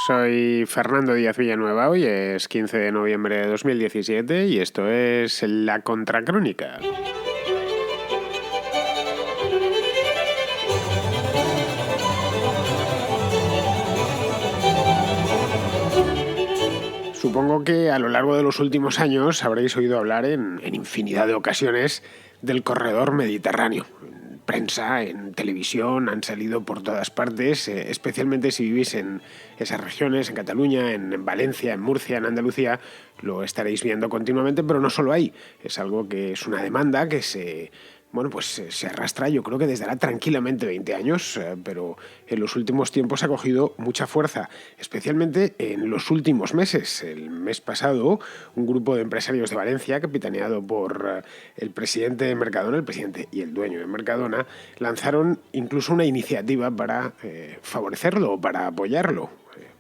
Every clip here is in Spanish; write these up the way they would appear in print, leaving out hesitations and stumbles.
Soy Fernando Díaz Villanueva, hoy es 15 de noviembre de 2017 y esto es La Contracrónica. Supongo que a lo largo de los últimos años habréis oído hablar en infinidad de ocasiones del corredor mediterráneo. En prensa, en televisión, han salido por todas partes, especialmente si vivís en esas regiones, en Cataluña, en Valencia, en Murcia, en Andalucía, lo estaréis viendo continuamente, pero no solo ahí. Es algo que es una demanda que se arrastra, yo creo que desde hará tranquilamente 20 años, pero en los últimos tiempos ha cogido mucha fuerza, especialmente en los últimos meses. El mes pasado, un grupo de empresarios de Valencia, capitaneado por el presidente de Mercadona, el presidente y el dueño de Mercadona, lanzaron incluso una iniciativa para favorecerlo, para apoyarlo,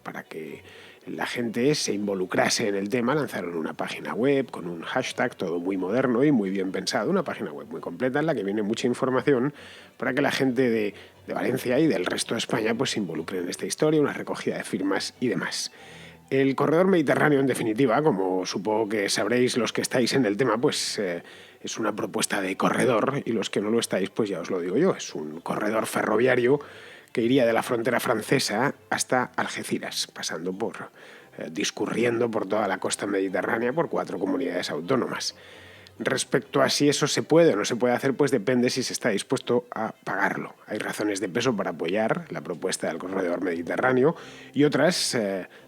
para que la gente se involucrase en el tema. Lanzaron una página web con un hashtag, todo muy moderno y muy bien pensado, una página web muy completa en la que viene mucha información para que la gente de Valencia y del resto de España pues se involucre en esta historia, una recogida de firmas y demás. El corredor mediterráneo, en definitiva, como supongo que sabréis los que estáis en el tema, pues es una propuesta de corredor, y los que no lo estáis, pues ya os lo digo yo, es un corredor ferroviario que iría de la frontera francesa hasta Algeciras, pasando discurriendo por toda la costa mediterránea por 4 comunidades autónomas. Respecto a si eso se puede o no se puede hacer, pues depende si se está dispuesto a pagarlo. Hay razones de peso para apoyar la propuesta del corredor mediterráneo y otras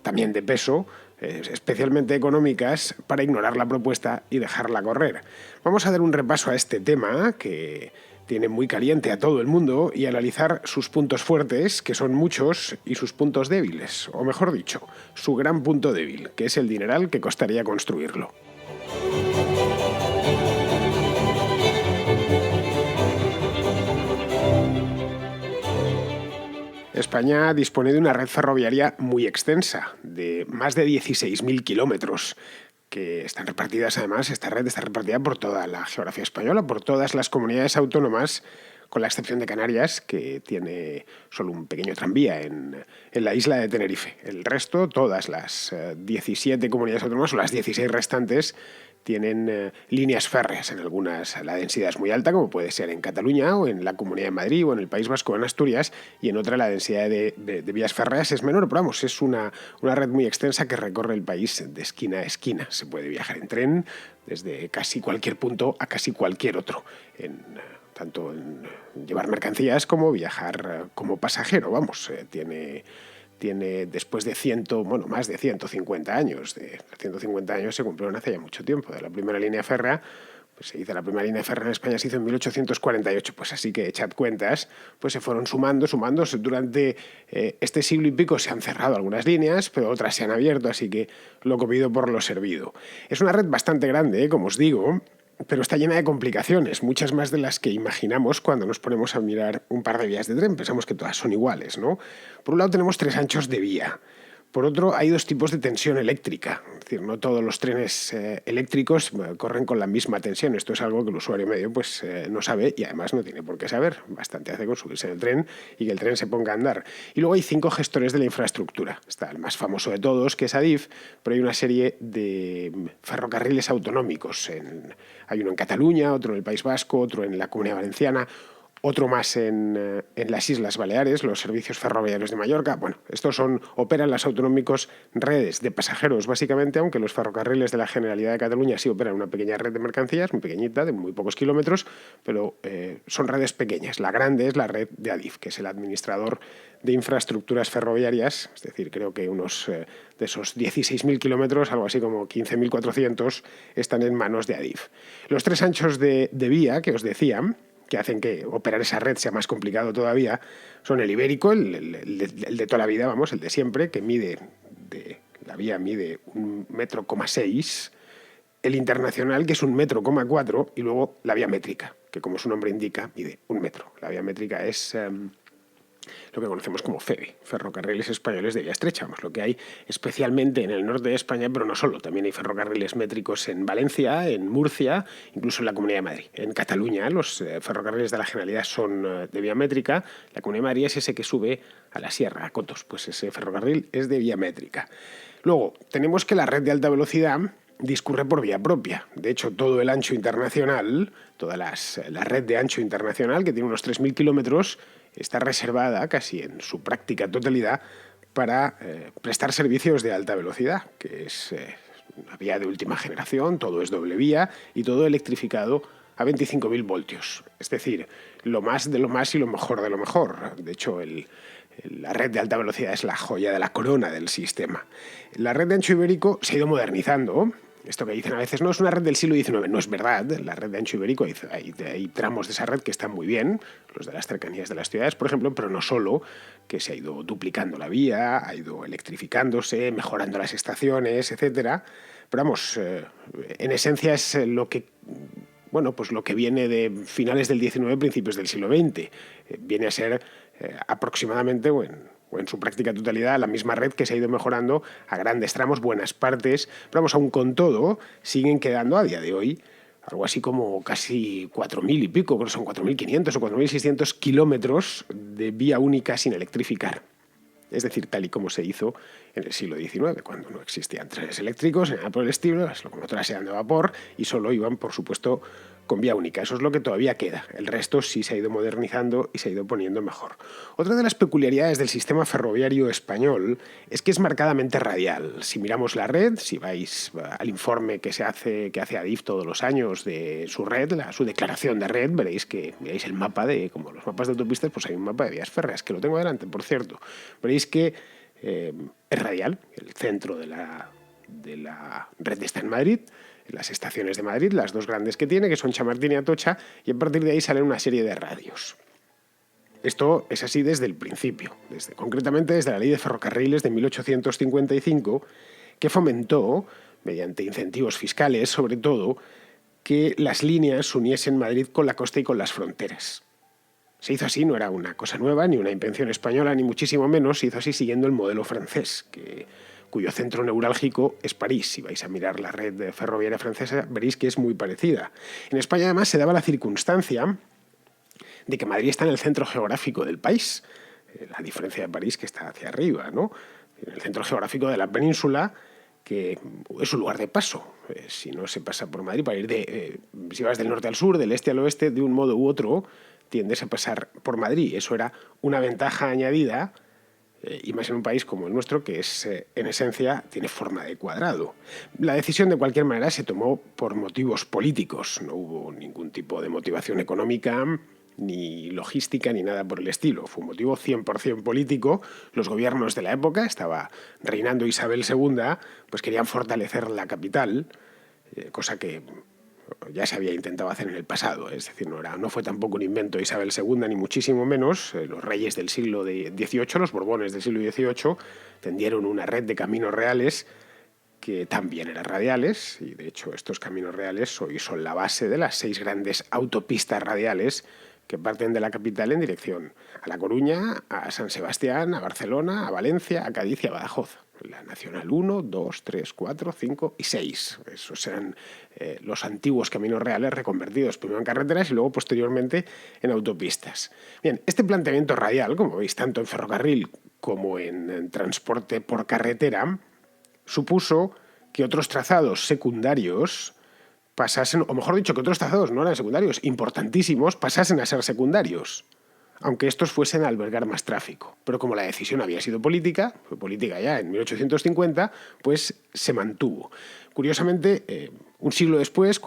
también de peso, especialmente económicas, para ignorar la propuesta y dejarla correr. Vamos a dar un repaso a este tema que tiene muy caliente a todo el mundo y analizar sus puntos fuertes, que son muchos, y sus puntos débiles, o mejor dicho, su gran punto débil, que es el dineral que costaría construirlo. España dispone de una red ferroviaria muy extensa, de más de 16.000 kilómetros, que están repartidas, además, esta red está repartida por toda la geografía española, por todas las comunidades autónomas, con la excepción de Canarias, que tiene solo un pequeño tranvía en la isla de Tenerife. El resto, todas las 17 comunidades autónomas, o las 16 restantes, tienen líneas férreas. En algunas la densidad es muy alta, como puede ser en Cataluña o en la Comunidad de Madrid o en el País Vasco o en Asturias, y en otra la densidad de vías férreas es menor, pero vamos, es una red muy extensa que recorre el país de esquina a esquina. Se puede viajar en tren desde casi cualquier punto a casi cualquier otro, tanto en llevar mercancías como viajar como pasajero. Vamos, tiene después de más de 150 años. De 150 años se cumplieron hace ya mucho tiempo. De la primera línea férrea, pues se hizo la primera línea férrea en España, se hizo en 1848. Pues así que echad cuentas, pues se fueron sumando. Durante este siglo y pico se han cerrado algunas líneas, pero otras se han abierto, así que lo comido por lo servido. Es una red bastante grande, como os digo, pero está llena de complicaciones, muchas más de las que imaginamos cuando nos ponemos a mirar un par de vías de tren. Pensamos que todas son iguales, ¿no? Por un lado tenemos 3 anchos de vía. Por otro, hay 2 tipos de tensión eléctrica. Es decir, no todos los trenes eléctricos corren con la misma tensión. Esto es algo que el usuario medio no sabe, y además no tiene por qué saber. Bastante hace con subirse en el tren y que el tren se ponga a andar. Y luego hay 5 gestores de la infraestructura. Está el más famoso de todos, que es Adif, pero hay una serie de ferrocarriles autonómicos. Hay uno en Cataluña, otro en el País Vasco, otro en la Comunidad Valenciana, otro más en las Islas Baleares, los servicios ferroviarios de Mallorca. Bueno, operan las autonómicos redes de pasajeros, básicamente, aunque los ferrocarriles de la Generalidad de Cataluña sí operan una pequeña red de mercancías, muy pequeñita, de muy pocos kilómetros, pero son redes pequeñas. La grande es la red de Adif, que es el administrador de infraestructuras ferroviarias, es decir, creo que de esos 16.000 kilómetros, algo así como 15.400, están en manos de Adif. Los 3 anchos de vía que os decía, que hacen que operar esa red sea más complicado todavía, son el ibérico, el de toda la vida, vamos, el de siempre, que la vía mide 1,6 m, el internacional, que es 1,4 m, y luego la vía métrica, que como su nombre indica, mide 1 metro. La vía métrica es lo que conocemos como FEVE, Ferrocarriles Españoles de Vía Estrecha, lo que hay especialmente en el norte de España, pero no solo, también hay ferrocarriles métricos en Valencia, en Murcia, incluso en la Comunidad de Madrid. En Cataluña los ferrocarriles de la Generalidad son de vía métrica, la Comunidad de Madrid es ese que sube a la sierra, a Cotos, pues ese ferrocarril es de vía métrica. Luego, tenemos que la red de alta velocidad discurre por vía propia. De hecho, todo el ancho internacional, toda la red de ancho internacional, que tiene unos 3.000 kilómetros, está reservada casi en su práctica totalidad para prestar servicios de alta velocidad, que es una vía de última generación, todo es doble vía y todo electrificado a 25.000 voltios. Es decir, lo más de lo más y lo mejor de lo mejor. De hecho, la red de alta velocidad es la joya de la corona del sistema. La red de ancho ibérico se ha ido modernizando. Esto que dicen a veces, no, es una red del siglo XIX, no es verdad. La red de ancho ibérico, hay tramos de esa red que están muy bien, los de las cercanías de las ciudades, por ejemplo, pero no solo, que se ha ido duplicando la vía, ha ido electrificándose, mejorando las estaciones, etcétera. Pero vamos, en esencia es lo que viene de finales del XIX, principios del siglo XX. Viene a ser aproximadamente, o en su práctica totalidad, la misma red que se ha ido mejorando a grandes tramos, buenas partes. Pero vamos, aún con todo, siguen quedando a día de hoy algo así como casi 4.000 y pico, creo que son 4.500 o 4.600 kilómetros de vía única sin electrificar. Es decir, tal y como se hizo en el siglo XIX, cuando no existían trenes eléctricos, nada por el estilo, las locomotoras eran de vapor y solo iban, por supuesto, con vía única. Eso es lo que todavía queda. El resto sí se ha ido modernizando y se ha ido poniendo mejor. Otra de las peculiaridades del sistema ferroviario español es que es marcadamente radial. Si miramos la red, si vais al informe que hace Adif todos los años de su red, su declaración de red, veréis el mapa como los mapas de autopistas, pues hay un mapa de vías férreas, que lo tengo delante, por cierto. Veréis que es radial, el centro de la red está en Madrid, las estaciones de Madrid, las dos grandes que tiene, que son Chamartín y Atocha, y a partir de ahí salen una serie de radios. Esto es así desde el principio, concretamente desde la Ley de Ferrocarriles de 1855, que fomentó, mediante incentivos fiscales sobre todo, que las líneas uniesen Madrid con la costa y con las fronteras. Se hizo así, no era una cosa nueva, ni una invención española, ni muchísimo menos, se hizo así siguiendo el modelo francés, cuyo centro neurálgico es París. Si vais a mirar la red ferroviaria francesa, veréis que es muy parecida. En España, además, se daba la circunstancia de que Madrid está en el centro geográfico del país, la diferencia de París, que está hacia arriba, ¿no? En el centro geográfico de la península, que es un lugar de paso. Si no se pasa por Madrid, para ir si vas del norte al sur, del este al oeste, de un modo u otro, tiendes a pasar por Madrid. Eso era una ventaja añadida, y más en un país como el nuestro, que es, en esencia, tiene forma de cuadrado. La decisión, de cualquier manera, se tomó por motivos políticos. No hubo ningún tipo de motivación económica, ni logística, ni nada por el estilo. Fue un motivo 100% político. Los gobiernos de la época, estaba reinando Isabel II, pues querían fortalecer la capital, cosa que ya se había intentado hacer en el pasado. Es decir, no fue tampoco un invento de Isabel II, ni muchísimo menos. Los reyes del siglo XVIII, los Borbones del siglo XVIII, tendieron una red de caminos reales que también eran radiales, y de hecho estos caminos reales hoy son la base de las 6 grandes autopistas radiales que parten de la capital en dirección a La Coruña, a San Sebastián, a Barcelona, a Valencia, a Cádiz y a Badajoz. La Nacional 1, 2, 3, 4, 5 y 6. Esos eran los antiguos caminos reales reconvertidos primero en carreteras y luego posteriormente en autopistas. Bien, este planteamiento radial, como veis, tanto en ferrocarril como en transporte por carretera, supuso que otros trazados secundarios pasasen, o mejor dicho, que otros trazados no eran secundarios, importantísimos, pasasen a ser secundarios, aunque estos fuesen a albergar más tráfico. Pero como la decisión había sido política, fue política ya en 1850, pues se mantuvo. Curiosamente, un siglo después,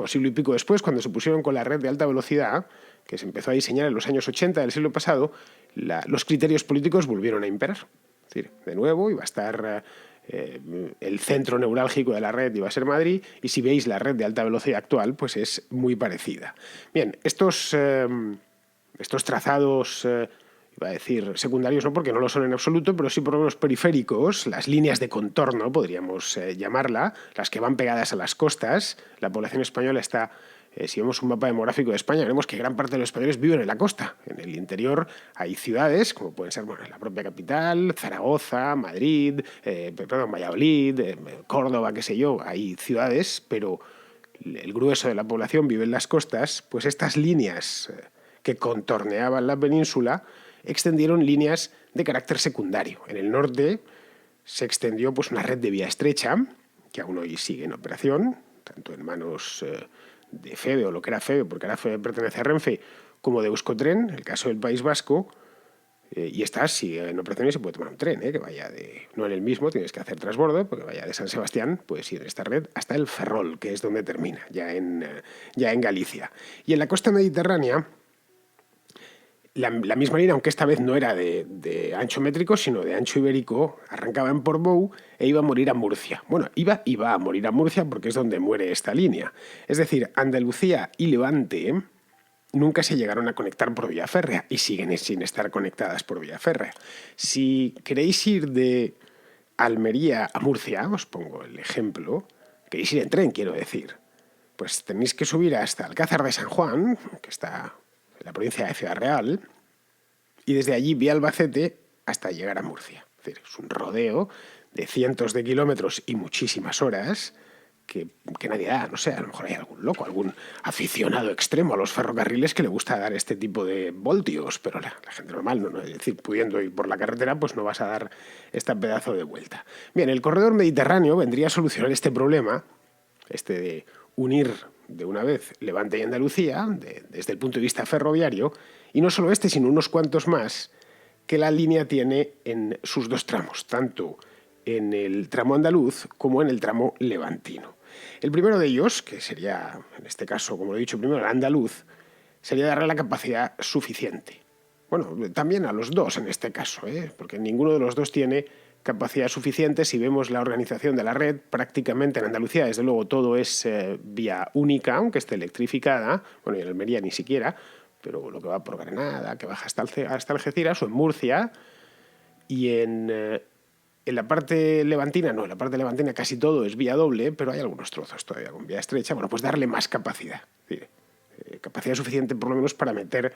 siglo y pico después, cuando se pusieron con la red de alta velocidad, que se empezó a diseñar en los años 80 del siglo pasado, los criterios políticos volvieron a imperar. Es decir, de nuevo iba a estar el centro neurálgico de la red iba a ser Madrid, y si veis la red de alta velocidad actual, pues es muy parecida. Bien, estos trazados, iba a decir secundarios, no porque no lo son en absoluto, pero sí por lo menos periféricos, las líneas de contorno, podríamos llamarla, las que van pegadas a las costas. La población española está Si vemos un mapa demográfico de España, veremos que gran parte de los españoles viven en la costa. En el interior hay ciudades, como pueden ser la propia capital, Zaragoza, Madrid, Valladolid, Córdoba, qué sé yo. Hay ciudades, pero el grueso de la población vive en las costas. Pues estas líneas que contorneaban la península extendieron líneas de carácter secundario. En el norte se extendió pues una red de vía estrecha, que aún hoy sigue en operación, tanto en manos de FEVE, o lo que era FEVE, porque ahora FEVE pertenece a Renfe, como de Euskotren, el caso del País Vasco, y estas sigue en operación y se puede tomar un tren, que vaya no en el mismo, tienes que hacer transbordo, porque vaya de San Sebastián, puedes ir en esta red hasta el Ferrol, que es donde termina, ya en Galicia. Y en la costa mediterránea, la misma línea, aunque esta vez no era de ancho métrico, sino de ancho ibérico, arrancaba en Portbou e iba a morir a Murcia. Bueno, iba a morir a Murcia porque es donde muere esta línea. Es decir, Andalucía y Levante nunca se llegaron a conectar por vía férrea y siguen sin estar conectadas por vía férrea. Si queréis ir de Almería a Murcia, os pongo el ejemplo, queréis ir en tren, quiero decir, pues tenéis que subir hasta Alcázar de San Juan, que está en la provincia de Ciudad Real, y desde allí vía Albacete hasta llegar a Murcia. Es decir, es un rodeo de cientos de kilómetros y muchísimas horas que nadie da. No sé, a lo mejor hay algún loco, algún aficionado extremo a los ferrocarriles que le gusta dar este tipo de voltios, pero la gente normal, no, es decir, pudiendo ir por la carretera, pues no vas a dar este pedazo de vuelta. Bien, el corredor mediterráneo vendría a solucionar este problema, de unir de una vez Levante y Andalucía, desde el punto de vista ferroviario, y no solo sino unos cuantos más que la línea tiene en sus dos tramos, tanto en el tramo andaluz como en el tramo levantino. El primero de ellos, que sería, en este caso, como lo he dicho primero, el andaluz, sería darle la capacidad suficiente. Bueno, también a los dos en este caso, porque ninguno de los dos tiene capacidad suficiente. Si vemos la organización de la red, prácticamente en Andalucía, desde luego, todo es vía única, aunque esté electrificada, bueno, y en Almería ni siquiera, pero lo que va por Granada, que baja hasta Algeciras, o en Murcia, y en la parte levantina, no, en la parte levantina casi todo es vía doble, pero hay algunos trozos todavía con vía estrecha. Bueno, pues darle más capacidad, es decir, capacidad suficiente por lo menos para meter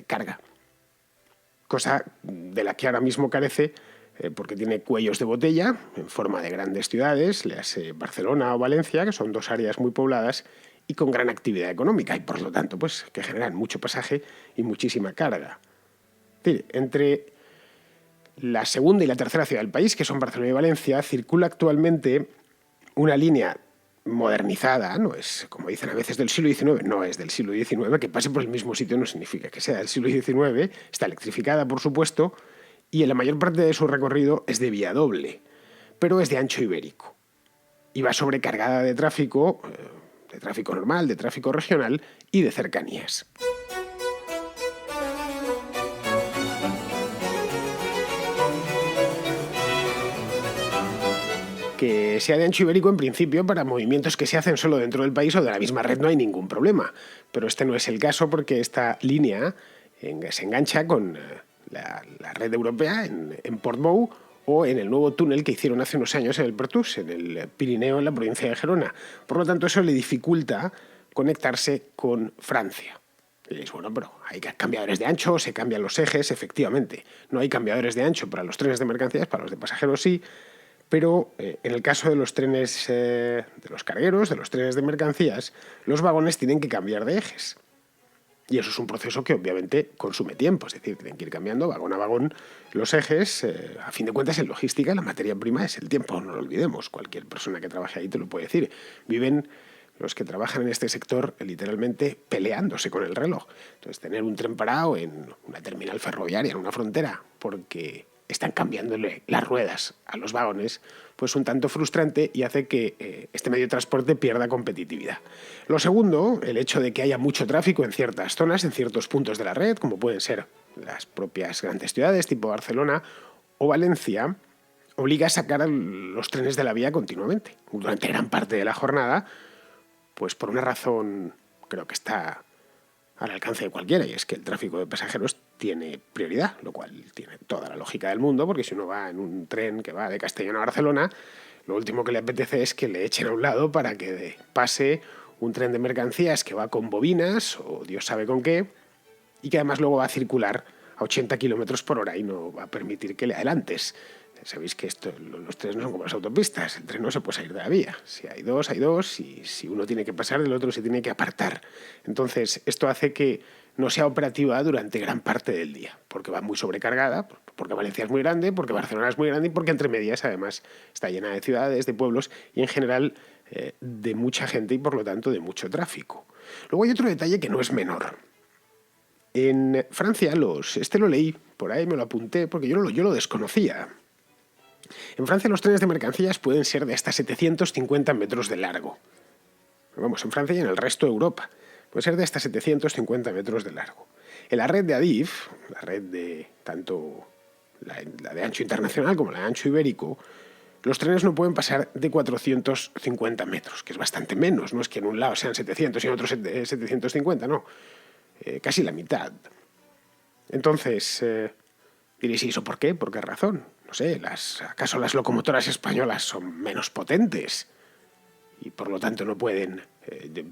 carga, cosa de la que ahora mismo carece porque tiene cuellos de botella en forma de grandes ciudades, le hace Barcelona o Valencia, que son dos áreas muy pobladas y con gran actividad económica, y por lo tanto pues que generan mucho pasaje y muchísima carga. Es decir, entre la segunda y la tercera ciudad del país, que son Barcelona y Valencia, circula actualmente una línea modernizada, no es, como dicen a veces, del siglo XIX, no es del siglo XIX, que pase por el mismo sitio no significa que sea del siglo XIX, está electrificada, por supuesto, y en la mayor parte de su recorrido es de vía doble, pero es de ancho ibérico. Y va sobrecargada de tráfico normal, de tráfico regional y de cercanías. Que sea de ancho ibérico, en principio, para movimientos que se hacen solo dentro del país o de la misma red no hay ningún problema. Pero este no es el caso porque esta línea se engancha con la red europea en Portbou o en el nuevo túnel que hicieron hace unos años en el Pertús, en el Pirineo, en la provincia de Gerona. Por lo tanto, eso le dificulta conectarse con Francia. Y diréis, bueno, pero hay cambiadores de ancho, se cambian los ejes, efectivamente. No hay cambiadores de ancho para los trenes de mercancías, para los de pasajeros sí, pero en el caso de los trenes de los cargueros, de los trenes de mercancías, los vagones tienen que cambiar de ejes. Y eso es un proceso que obviamente consume tiempo, es decir, tienen que ir cambiando vagón a vagón los ejes. A fin de cuentas, en logística la materia prima es el tiempo, no lo olvidemos. Cualquier persona que trabaje ahí te lo puede decir. Viven los que trabajan en este sector literalmente peleándose con el reloj. Entonces, tener un tren parado en una terminal ferroviaria, en una frontera, porque están cambiándole las ruedas a los vagones, pues un tanto frustrante y hace que este medio de transporte pierda competitividad. Lo segundo, el hecho de que haya mucho tráfico en ciertas zonas, en ciertos puntos de la red, como pueden ser las propias grandes ciudades tipo Barcelona o Valencia, obliga a sacar los trenes de la vía continuamente, durante gran parte de la jornada, pues por una razón creo que está al alcance de cualquiera, y es que el tráfico de pasajeros tiene prioridad, lo cual tiene toda la lógica del mundo, porque si uno va en un tren que va de Castellón a Barcelona, lo último que le apetece es que le echen a un lado para que pase un tren de mercancías que va con bobinas o Dios sabe con qué, y que además luego va a circular a 80 kilómetros por hora y no va a permitir que le adelantes. Sabéis que los trenes no son como las autopistas, el tren no se puede salir de la vía. Si hay dos, y si uno tiene que pasar, el otro se tiene que apartar. Entonces, esto hace que no sea operativa durante gran parte del día, porque va muy sobrecargada, porque Valencia es muy grande, porque Barcelona es muy grande y porque entre medias, además, está llena de ciudades, de pueblos y, en general, de mucha gente y, por lo tanto, de mucho tráfico. Luego hay otro detalle que no es menor. En Francia, este lo leí, por ahí me lo apunté, porque yo lo desconocía. En Francia los trenes de mercancías pueden ser de hasta 750 metros de largo. Vamos, en Francia y en el resto de Europa. Puede ser de hasta 750 metros de largo. En la red de Adif, la red de tanto la de ancho internacional como la de ancho ibérico, los trenes no pueden pasar de 450 metros, que es bastante menos. No es que en un lado sean 700 y en otro 750, no. Casi la mitad. Entonces, diréis, ¿y eso por qué? ¿Por qué razón? No sé, ¿acaso las locomotoras españolas son menos potentes y por lo tanto no pueden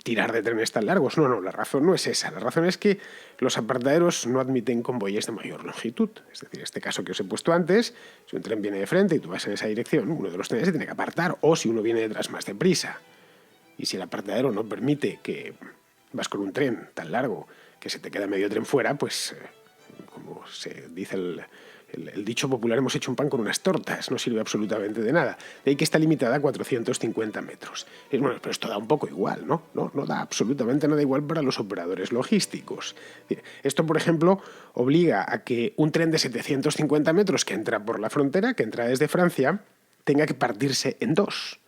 tirar de trenes tan largos? No, la razón no es esa. La razón es que los apartaderos no admiten convoyes de mayor longitud. Es decir, este caso que os he puesto antes, si un tren viene de frente y tú vas en esa dirección, uno de los trenes se tiene que apartar, o si uno viene detrás más deprisa. Y si el apartadero no permite que vas con un tren tan largo que se te queda medio tren fuera, pues, como se dice el dicho popular, hemos hecho un pan con unas tortas, no sirve absolutamente de nada. De ahí que está limitada a 450 metros. Bueno, pero esto da un poco igual, ¿no? No da absolutamente nada igual para los operadores logísticos. Esto, por ejemplo, obliga a que un tren de 750 metros que entra por la frontera, que entra desde Francia, tenga que partirse en dos.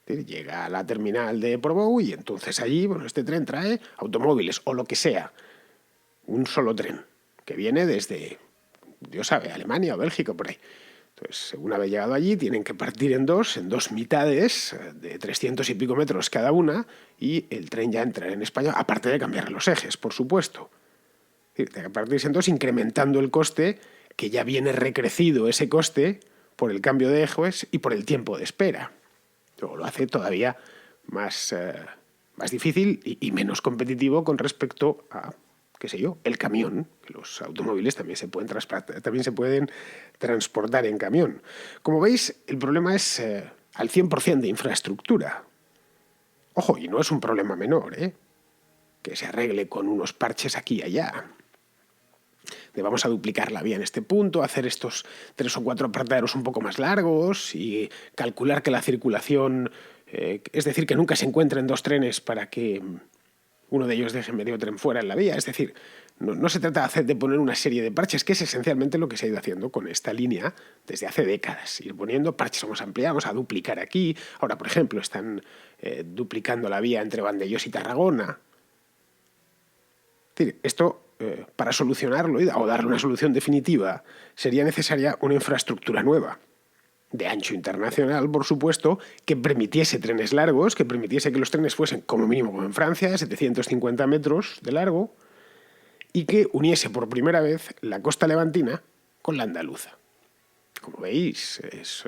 Llega a la terminal de Portbou y entonces allí, este tren trae automóviles o lo que sea. Un solo tren que viene desde, Dios sabe, Alemania o Bélgica, por ahí. Entonces, una vez llegado allí, tienen que partir en dos mitades de 300 y pico metros cada una, y el tren ya entra en España, aparte de cambiar los ejes, por supuesto. Tiene que partirse en dos, incrementando el coste, que ya viene recrecido ese coste por el cambio de ejes y por el tiempo de espera. Luego lo hace todavía más difícil y menos competitivo con respecto a, qué sé yo, el camión. Los automóviles también se pueden transportar en camión. Como veis, el problema es al 100% de infraestructura. Ojo, y no es un problema menor, que se arregle con unos parches aquí y allá. Vamos a duplicar la vía en este punto, hacer estos 3 o 4 apartaderos un poco más largos y calcular que la circulación, es decir, que nunca se encuentren dos trenes para que uno de ellos deje medio tren fuera en la vía. Es decir, no se trata de poner una serie de parches, que es esencialmente lo que se ha ido haciendo con esta línea desde hace décadas. Ir poniendo parches, vamos a ampliar, vamos a duplicar aquí. Ahora, por ejemplo, están duplicando la vía entre Vandellós y Tarragona. Es decir, esto, para solucionarlo o darle una solución definitiva, sería necesaria una infraestructura nueva, de ancho internacional, por supuesto, que permitiese trenes largos, que permitiese que los trenes fuesen, como mínimo, como en Francia, 750 metros de largo, y que uniese por primera vez la costa levantina con la andaluza. Como veis, es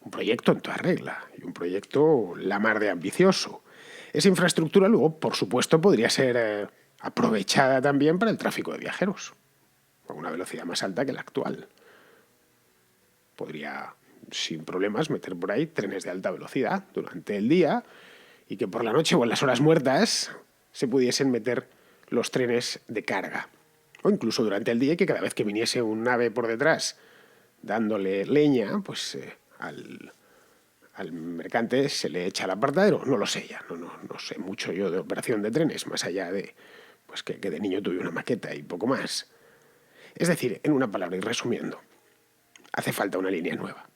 un proyecto en toda regla, y un proyecto la mar de ambicioso. Esa infraestructura, luego, por supuesto, podría ser aprovechada también para el tráfico de viajeros, a una velocidad más alta que la actual. Podría, sin problemas, meter por ahí trenes de alta velocidad durante el día y que por la noche o en las horas muertas se pudiesen meter los trenes de carga. O incluso durante el día, y que cada vez que viniese un ave por detrás dándole leña, pues al mercante se le echa al apartadero. No lo sé ya, no sé mucho yo de operación de trenes, más allá de pues que de niño tuve una maqueta y poco más. Es decir, en una palabra y resumiendo, hace falta una línea nueva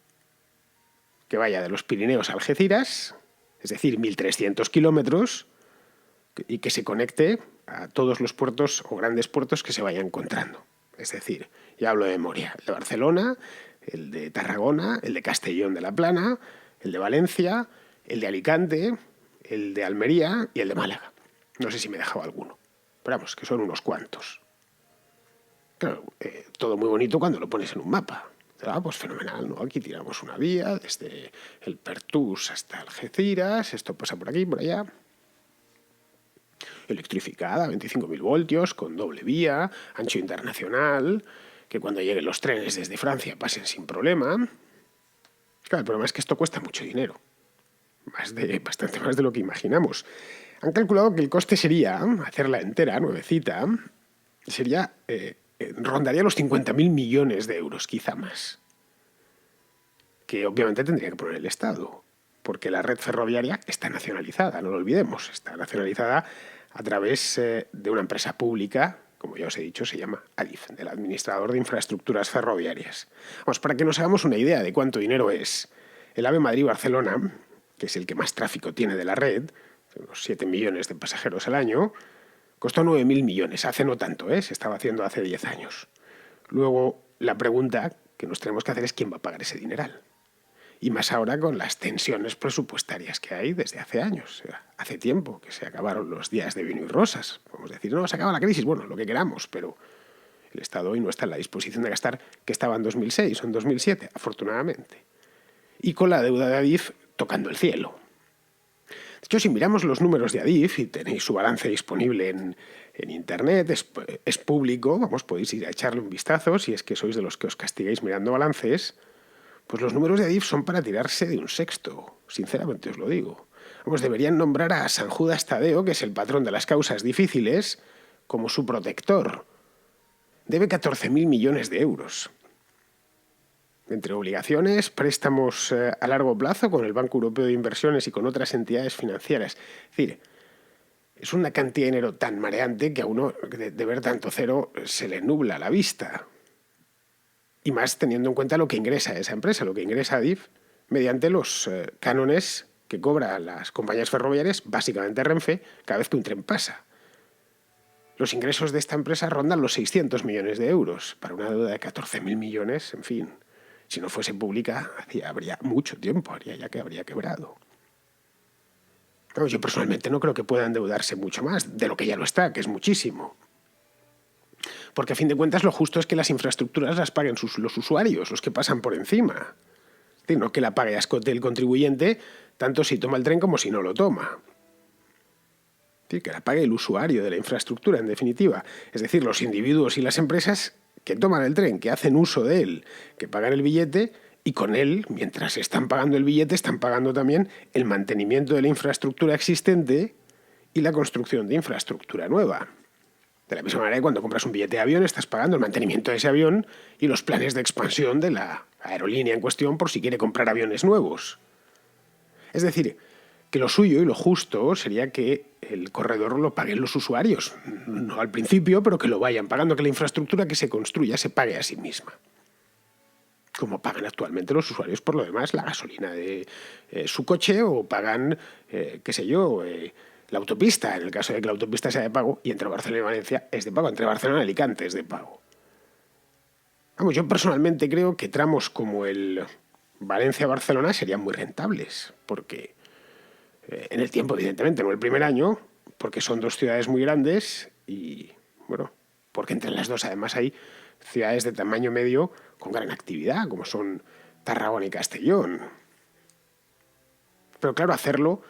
que vaya de los Pirineos a Algeciras, es decir, 1.300 kilómetros, y que se conecte a todos los puertos o grandes puertos que se vaya encontrando. Es decir, ya hablo de memoria, el de Barcelona, el de Tarragona, el de Castellón de la Plana, el de Valencia, el de Alicante, el de Almería y el de Málaga. No sé si me he dejado alguno, pero vamos, que son unos cuantos. Claro, todo muy bonito cuando lo pones en un mapa. Pues fenomenal, ¿no? Aquí tiramos una vía desde el Pertús hasta Algeciras, esto pasa por aquí, por allá. Electrificada, 25.000 voltios, con doble vía, ancho internacional, que cuando lleguen los trenes desde Francia pasen sin problema. Claro, el problema es que esto cuesta mucho dinero, bastante más de lo que imaginamos. Han calculado que el coste sería, hacerla entera, nuevecita, rondaría los 50.000 millones de euros, quizá más, que obviamente tendría que poner el Estado, porque la red ferroviaria está nacionalizada, no lo olvidemos, está nacionalizada a través de una empresa pública, como ya os he dicho, se llama ADIF, del Administrador de Infraestructuras Ferroviarias. Vamos, para que nos hagamos una idea de cuánto dinero es, el AVE Madrid-Barcelona, que es el que más tráfico tiene de la red, unos 7 millones de pasajeros al año, costó 9.000 millones, hace no tanto, se estaba haciendo hace 10 años. Luego, la pregunta que nos tenemos que hacer es quién va a pagar ese dineral. Y más ahora con las tensiones presupuestarias que hay desde hace años. Hace tiempo que se acabaron los días de vino y rosas. Podemos decir, no, se acaba la crisis, bueno, lo que queramos, pero el Estado hoy no está en la disposición de gastar que estaba en 2006 o en 2007, afortunadamente. Y con la deuda de ADIF tocando el cielo. De hecho, si miramos los números de ADIF, y tenéis su balance disponible en Internet, es público, podéis ir a echarle un vistazo si es que sois de los que os castiguéis mirando balances. Pues los números de ADIF son para tirarse de un sexto, sinceramente os lo digo. Deberían nombrar a San Judas Tadeo, que es el patrón de las causas difíciles, como su protector. Debe 14.000 millones de euros. Entre obligaciones, préstamos a largo plazo con el Banco Europeo de Inversiones y con otras entidades financieras. Es decir, es una cantidad de dinero tan mareante que a uno, de ver tanto cero, se le nubla la vista. Y más teniendo en cuenta lo que ingresa esa empresa, lo que ingresa ADIF, mediante los cánones que cobran las compañías ferroviarias, básicamente Renfe, cada vez que un tren pasa. Los ingresos de esta empresa rondan los 600 millones de euros, para una deuda de 14.000 millones, en fin. Si no fuese pública, habría mucho tiempo, ya que habría quebrado. Yo personalmente no creo que pueda endeudarse mucho más, de lo que ya lo está, que es muchísimo. Porque a fin de cuentas lo justo es que las infraestructuras las paguen los usuarios, los que pasan por encima. Es decir, no que la pague a escote el contribuyente, tanto si toma el tren como si no lo toma. Es decir, que la pague el usuario de la infraestructura, en definitiva. Es decir, los individuos y las empresas que toman el tren, que hacen uso de él, que pagan el billete y con él, mientras están pagando el billete, están pagando también el mantenimiento de la infraestructura existente y la construcción de infraestructura nueva. De la misma manera que cuando compras un billete de avión estás pagando el mantenimiento de ese avión y los planes de expansión de la aerolínea en cuestión por si quiere comprar aviones nuevos. Es decir, que lo suyo y lo justo sería que el corredor lo paguen los usuarios. No al principio, pero que lo vayan pagando, que la infraestructura que se construya se pague a sí misma. Como pagan actualmente los usuarios por lo demás la gasolina de su coche o pagan, la autopista, en el caso de que la autopista sea de pago, y entre Barcelona y Valencia es de pago, entre Barcelona y Alicante es de pago. Yo personalmente creo que tramos como el Valencia-Barcelona serían muy rentables, porque en el tiempo, evidentemente, no el primer año, porque son dos ciudades muy grandes y, porque entre las dos además hay ciudades de tamaño medio con gran actividad, como son Tarragona y Castellón. Pero claro, hacerlo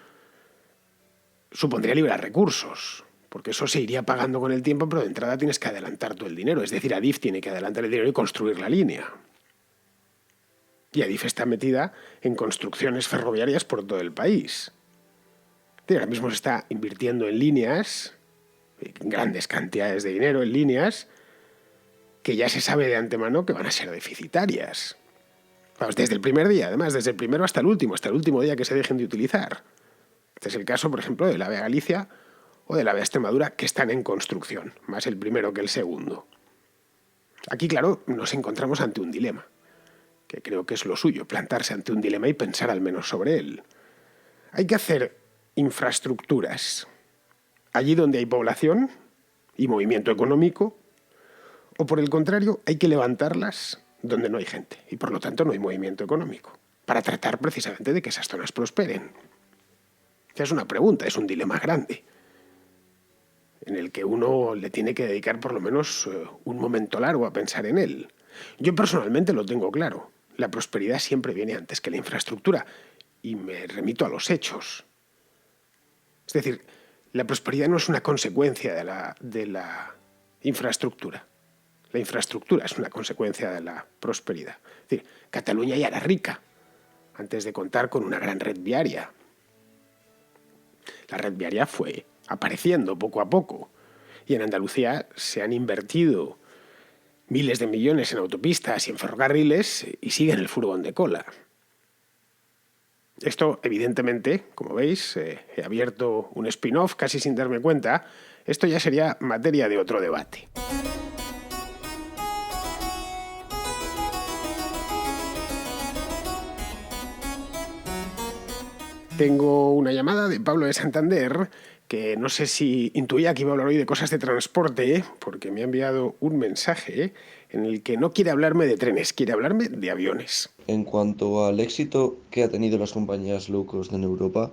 supondría liberar recursos, porque eso se iría pagando con el tiempo, pero de entrada tienes que adelantar todo el dinero. Es decir, ADIF tiene que adelantar el dinero y construir la línea. Y ADIF está metida en construcciones ferroviarias por todo el país. Ahora mismo se está invirtiendo en líneas, en grandes cantidades de dinero en líneas, que ya se sabe de antemano que van a ser deficitarias. Desde el primer día, además, desde el primero hasta el último día que se dejen de utilizar. Este es el caso, por ejemplo, del AVE a Galicia o del AVE a Extremadura, que están en construcción, más el primero que el segundo. Aquí, claro, nos encontramos ante un dilema, que creo que es lo suyo, plantarse ante un dilema y pensar al menos sobre él. Hay que hacer infraestructuras allí donde hay población y movimiento económico, o por el contrario, hay que levantarlas donde no hay gente y por lo tanto no hay movimiento económico, para tratar precisamente de que esas zonas prosperen. Es una pregunta, es un dilema grande, en el que uno le tiene que dedicar por lo menos un momento largo a pensar en él. Yo personalmente lo tengo claro, la prosperidad siempre viene antes que la infraestructura, y me remito a los hechos. Es decir, La prosperidad no es una consecuencia de la infraestructura. La infraestructura es una consecuencia de la prosperidad. Es decir, Cataluña ya era rica antes de contar con una gran red viaria. La red viaria fue apareciendo poco a poco y en Andalucía se han invertido miles de millones en autopistas y en ferrocarriles y siguen el furgón de cola. Esto, evidentemente, como veis, he abierto un spin-off casi sin darme cuenta. Esto ya sería materia de otro debate. Tengo una llamada de Pablo de Santander, que no sé si intuía que iba a hablar hoy de cosas de transporte, porque me ha enviado un mensaje en el que no quiere hablarme de trenes, quiere hablarme de aviones. En cuanto al éxito que ha tenido las compañías low cost en Europa,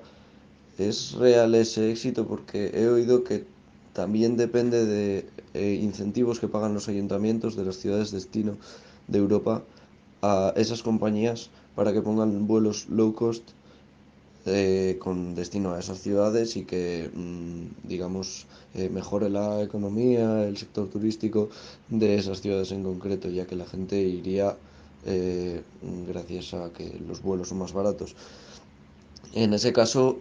¿es real ese éxito? Porque he oído que también depende de incentivos que pagan los ayuntamientos de las ciudades destino de Europa a esas compañías para que pongan vuelos low cost con destino a esas ciudades y que, digamos, mejore la economía, el sector turístico de esas ciudades en concreto, ya que la gente iría gracias a que los vuelos son más baratos. En ese caso,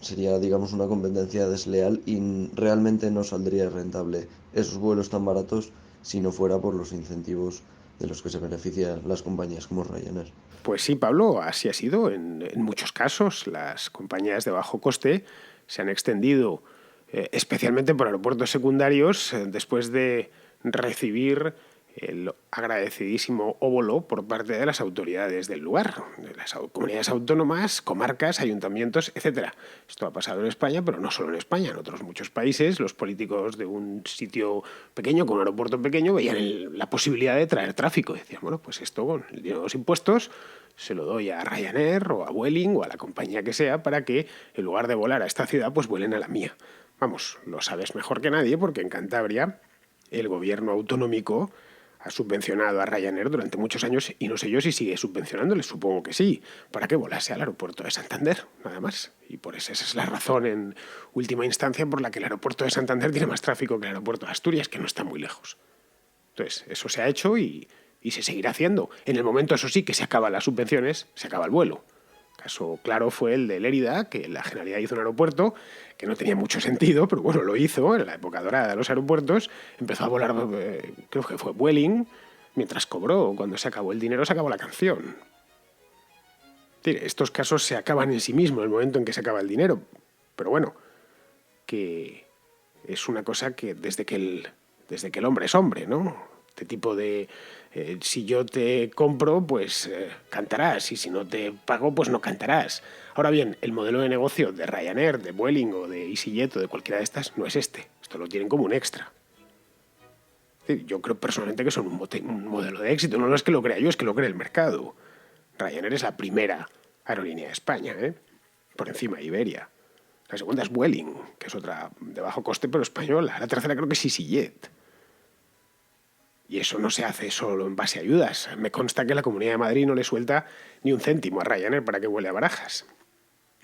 sería, digamos, una competencia desleal y realmente no saldría rentable esos vuelos tan baratos si no fuera por los incentivos de los que se benefician las compañías como Ryanair. Pues sí, Pablo, así ha sido. En muchos casos, las compañías de bajo coste se han extendido especialmente por aeropuertos secundarios después de recibir el agradecidísimo óbolo por parte de las autoridades del lugar, de las comunidades autónomas, comarcas, ayuntamientos, etc. Esto ha pasado en España, pero no solo en España, en otros muchos países. Los políticos de un sitio pequeño, con un aeropuerto pequeño, veían la posibilidad de traer tráfico. Decían, bueno, pues esto con el dinero de los impuestos se lo doy a Ryanair o a Vueling o a la compañía que sea para que en lugar de volar a esta ciudad, pues vuelen a la mía. Vamos, lo sabes mejor que nadie porque en Cantabria el gobierno autonómico ha subvencionado a Ryanair durante muchos años y no sé yo si sigue subvencionándole, supongo que sí, para que volase al aeropuerto de Santander, nada más. Y por eso esa es la razón en última instancia por la que el aeropuerto de Santander tiene más tráfico que el aeropuerto de Asturias, que no está muy lejos. Entonces, eso se ha hecho y se seguirá haciendo. En el momento, eso sí, que se acaban las subvenciones, se acaba el vuelo. Caso claro fue el de Lérida, que la Generalidad hizo un aeropuerto que no tenía mucho sentido, pero bueno, lo hizo en la época dorada de los aeropuertos. Empezó a volar, creo que fue Vueling, mientras cobró. Cuando se acabó el dinero, se acabó la canción. Estos casos se acaban en sí mismos en el momento en que se acaba el dinero. Pero bueno, que es una cosa que desde que el hombre es hombre, ¿no? Este tipo de si yo te compro, pues cantarás, y si no te pago, pues no cantarás. Ahora bien, el modelo de negocio de Ryanair, de Vueling o de EasyJet o de cualquiera de estas no es este. Esto lo tienen como un extra. Yo creo personalmente que son un modelo de éxito. No es que lo crea yo, es que lo cree el mercado. Ryanair es la primera aerolínea de España, por encima de Iberia. La segunda es Vueling, que es otra de bajo coste pero española. La tercera creo que es EasyJet. Y eso no se hace solo en base a ayudas. Me consta que la Comunidad de Madrid no le suelta ni un céntimo a Ryanair para que vuele a Barajas.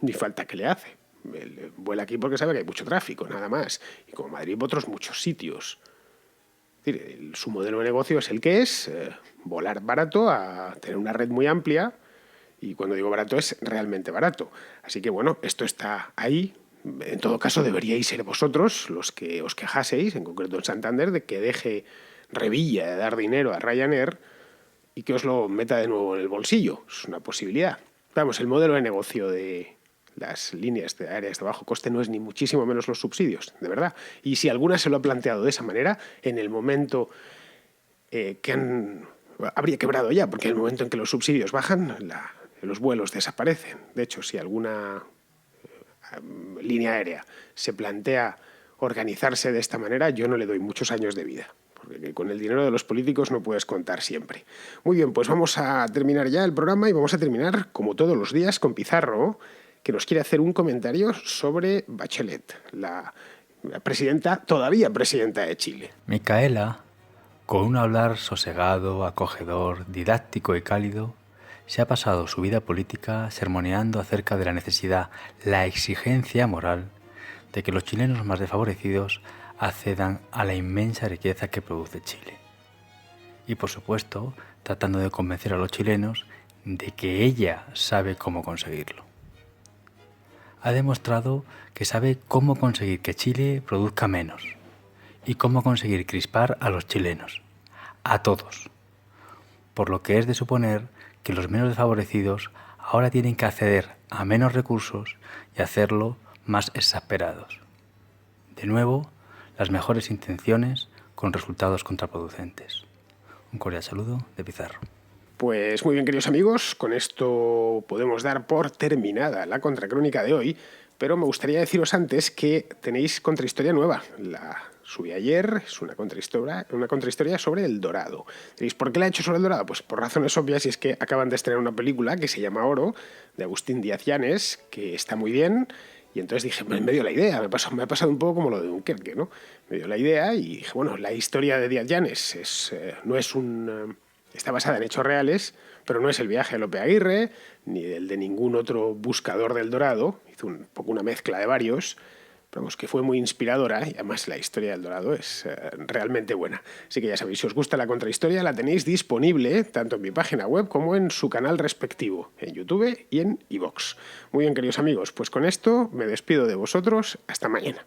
Ni falta que le hace. Él vuela aquí porque sabe que hay mucho tráfico, nada más. Y como Madrid, otros muchos sitios. Es decir, su modelo de negocio es el que es, volar barato, a tener una red muy amplia. Y cuando digo barato es realmente barato. Así que bueno, esto está ahí. En todo caso, deberíais ser vosotros los que os quejaseis, en concreto en Santander, de que deje Revilla de dar dinero a Ryanair y que os lo meta de nuevo en el bolsillo. Es una posibilidad. Vamos, el modelo de negocio de las líneas aéreas de bajo coste no es ni muchísimo menos los subsidios, de verdad. Y si alguna se lo ha planteado de esa manera, en el momento habría quebrado ya, porque en el momento en que los subsidios bajan, los vuelos desaparecen. De hecho, si alguna línea aérea se plantea organizarse de esta manera, yo no le doy muchos años de vida. Porque con el dinero de los políticos no puedes contar siempre. Muy bien, pues vamos a terminar ya el programa y vamos a terminar, como todos los días, con Pizarro, que nos quiere hacer un comentario sobre Bachelet, la presidenta, todavía presidenta de Chile. Micaela, con un hablar sosegado, acogedor, didáctico y cálido, se ha pasado su vida política sermoneando acerca de la necesidad, la exigencia moral de que los chilenos más desfavorecidos accedan a la inmensa riqueza que produce Chile. Y por supuesto, tratando de convencer a los chilenos de que ella sabe cómo conseguirlo. Ha demostrado que sabe cómo conseguir que Chile produzca menos y cómo conseguir crispar a los chilenos, a todos. Por lo que es de suponer que los menos desfavorecidos ahora tienen que acceder a menos recursos y hacerlo más exasperados. De nuevo, las mejores intenciones con resultados contraproducentes. Un cordial saludo de Pizarro. Pues muy bien, queridos amigos, con esto podemos dar por terminada la contracrónica de hoy, pero me gustaría deciros antes que tenéis contrahistoria nueva. La subí ayer, es una contrahistoria sobre El Dorado. Diréis, ¿por qué la he hecho sobre El Dorado? Pues por razones obvias, y es que acaban de estrenar una película que se llama Oro, de Agustín Díaz Llanes, que está muy bien. Y entonces dije, me dio la idea, me ha pasado un poco como lo de Dunkerque, ¿no? Me dio la idea y dije, bueno, la historia de Díaz Llanes está basada en hechos reales, pero no es el viaje de Lope Aguirre, ni el de ningún otro buscador del Dorado. Hizo un poco una mezcla de varios, pero vamos, que fue muy inspiradora, y además la historia del Dorado es realmente buena. Así que ya sabéis, si os gusta la contrahistoria, la tenéis disponible tanto en mi página web como en su canal respectivo, en YouTube y en iVoox. Muy bien, queridos amigos, pues con esto me despido de vosotros. Hasta mañana.